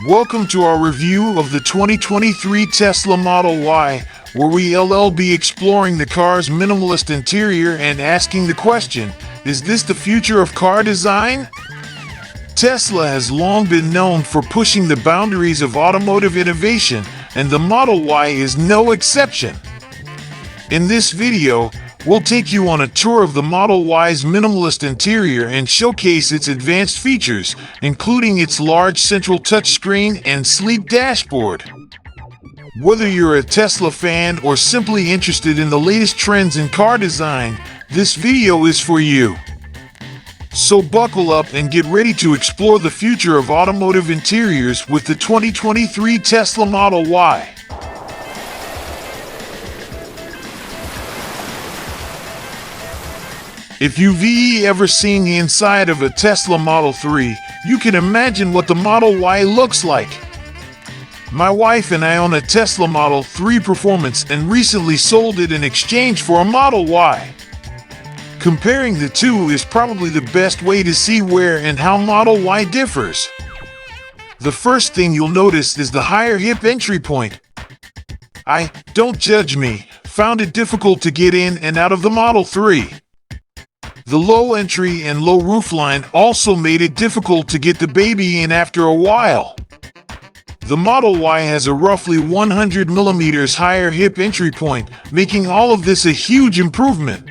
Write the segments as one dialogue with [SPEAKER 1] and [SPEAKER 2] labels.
[SPEAKER 1] Welcome to our review of the 2023 Tesla Model Y, where we'll be exploring the car's minimalist interior and asking the question, is this the future of car design? Tesla has long been known for pushing the boundaries of automotive innovation, and the Model Y is no exception. In this video, we'll take you on a tour of the Model Y's minimalist interior and showcase its advanced features, including its large central touchscreen and sleek dashboard. Whether you're a Tesla fan or simply interested in the latest trends in car design, this video is for you. So buckle up and get ready to explore the future of automotive interiors with the 2023 Tesla Model Y. If you've ever seen the inside of a Tesla Model 3, you can imagine what the Model Y looks like. My wife and I own a Tesla Model 3 Performance and recently sold it in exchange for a Model Y. Comparing the two is probably the best way to see where and how Model Y differs. The first thing you'll notice is the higher hip entry point. Don't judge me, found it difficult to get in and out of the Model 3. The low entry and low roofline also made it difficult to get the baby in after a while. The Model Y has a roughly 100 millimeters higher hip entry point, making all of this a huge improvement.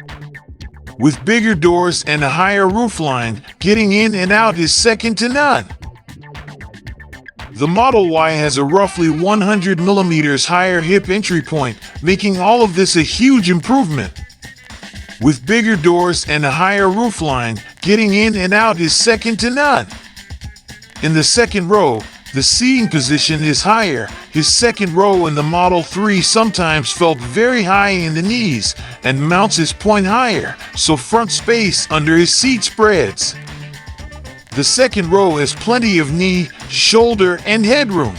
[SPEAKER 1] With bigger doors and a higher roofline, getting in and out is second to none. The Model Y has a roughly 100 millimeters higher hip entry point, making all of this a huge improvement. With bigger doors and a higher roofline, getting in and out is second to none. In the second row, the seating position is higher. His second row in the Model 3 sometimes felt very high in the knees and mounts his point higher, so front space under his seat spreads. The second row has plenty of knee, shoulder, and headroom.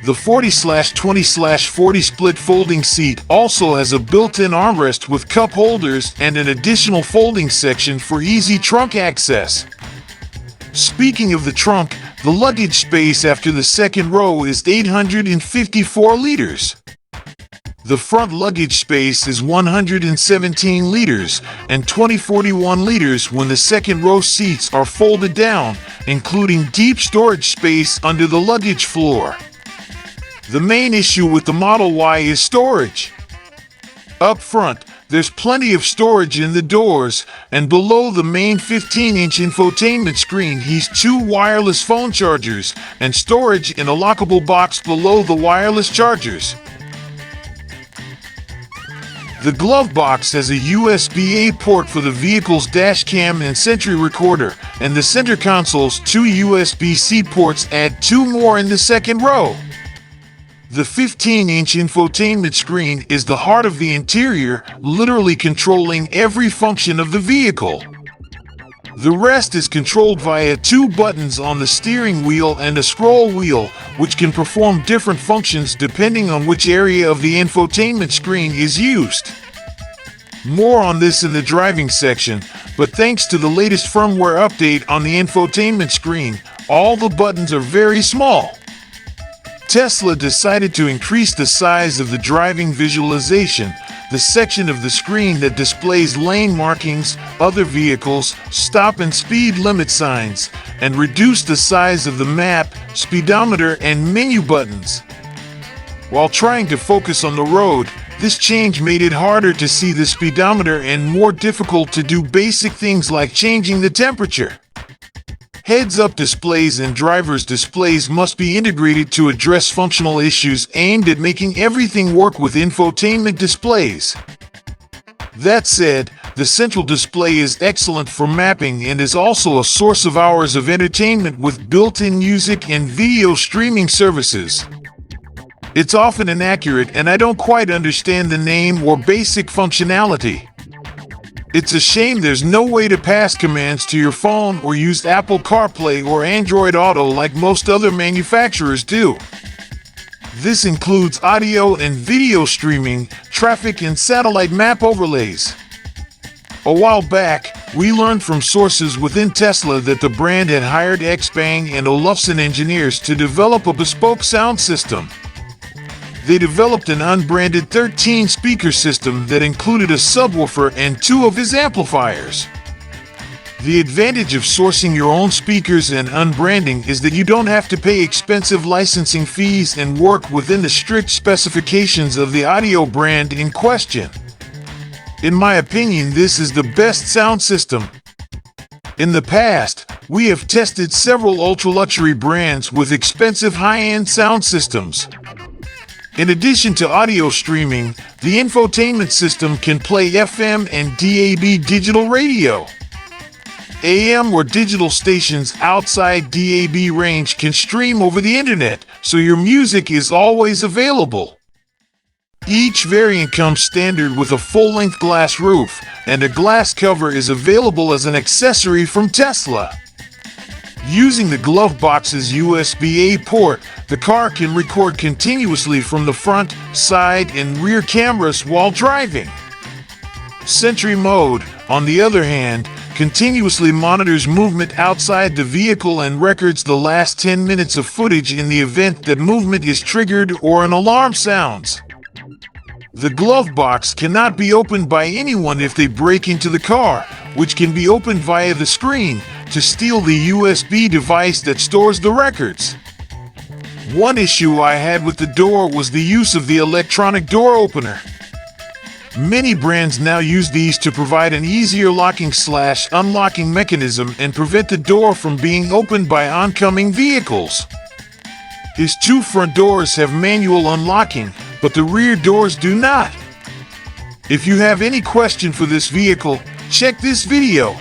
[SPEAKER 1] The 40/20/40 split folding seat also has a built-in armrest with cup holders and an additional folding section for easy trunk access. Speaking of the trunk, the luggage space after the second row is 854 liters. The front luggage space is 117 liters and 2041 liters when the second row seats are folded down, including deep storage space under the luggage floor. The main issue with the Model Y is storage. Up front, there's plenty of storage in the doors, and below the main 15-inch infotainment screen he's two wireless phone chargers and storage in a lockable box below the wireless chargers. The glove box has a USB-A port for the vehicle's dash cam and Sentry recorder, and the center console's two USB-C ports add two more in the second row. The 15-inch infotainment screen is the heart of the interior, literally controlling every function of the vehicle. The rest is controlled via two buttons on the steering wheel and a scroll wheel, which can perform different functions depending on which area of the infotainment screen is used. More on this in the driving section, but thanks to the latest firmware update on the infotainment screen, all the buttons are very small. Tesla decided to increase the size of the driving visualization, the section of the screen that displays lane markings, other vehicles, stop and speed limit signs, and reduce the size of the map, speedometer, and menu buttons. While trying to focus on the road, this change made it harder to see the speedometer and more difficult to do basic things like changing the temperature. Heads-up displays and driver's displays must be integrated to address functional issues aimed at making everything work with infotainment displays. That said, the central display is excellent for mapping and is also a source of hours of entertainment with built-in music and video streaming services. It's often inaccurate and I don't quite understand the name or basic functionality. It's a shame there's no way to pass commands to your phone or use Apple CarPlay or Android Auto like most other manufacturers do. This includes audio and video streaming, traffic and satellite map overlays. A while back, We learned from sources within Tesla that the brand had hired Xpeng and Olufsen engineers to develop a bespoke sound system. They developed an unbranded 13-speaker system that included a subwoofer and 2 of his amplifiers. The advantage of sourcing your own speakers and unbranding is that you don't have to pay expensive licensing fees and work within the strict specifications of the audio brand in question. In my opinion, this is the best sound system. In the past, we have tested several ultra-luxury brands with expensive high-end sound systems. In addition to audio streaming, the infotainment system can play FM and DAB digital radio. AM or digital stations outside DAB range can stream over the internet, so your music is always available. Each variant comes standard with a full-length glass roof, and a glass cover is available as an accessory from Tesla. Using the glove box's USB-A port, the car can record continuously from the front, side, and rear cameras while driving. Sentry mode, on the other hand, continuously monitors movement outside the vehicle and records the last 10 minutes of footage in the event that movement is triggered or an alarm sounds. The glove box cannot be opened by anyone if they break into the car, which can be opened via the screen to steal the USB device that stores the records. One issue I had with the door was the use of the electronic door opener. Many brands now use these to provide an easier locking/unlocking mechanism and prevent the door from being opened by oncoming vehicles. His 2 front doors have manual unlocking, but the rear doors do not. If you have any question for this vehicle, check this video.